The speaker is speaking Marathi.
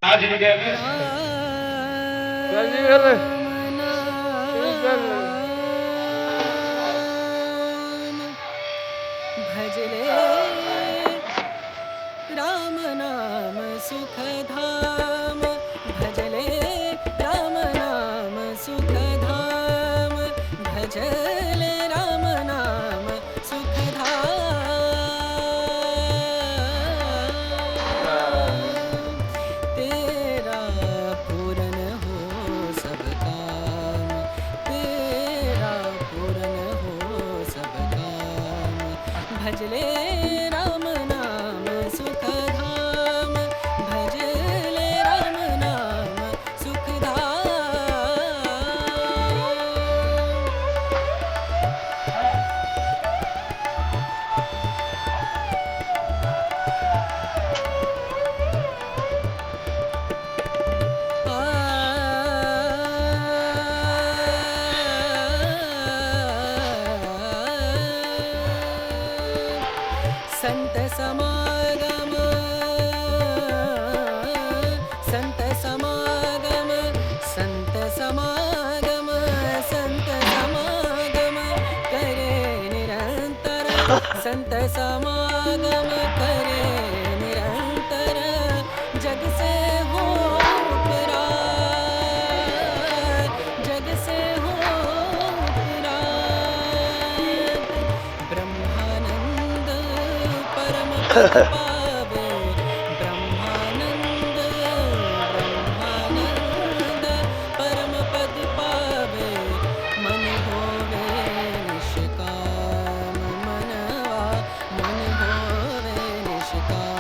भजले राम नाम सुखधाम, भजले राम नाम सुखधाम, भजले राम नाम सुखधाम। तेरा पूरन हो सब काम, तेरा पूरन हो सब काम, भजले राम नाम सुखधाम, भजले राम नाम संत समागम, संत समागम, संत समागम, संत समागम करे निरंतर, संत समागम करे निरंतर, जग से हो उपरात, जग से हो उपरात, ब्रह्मानंद परम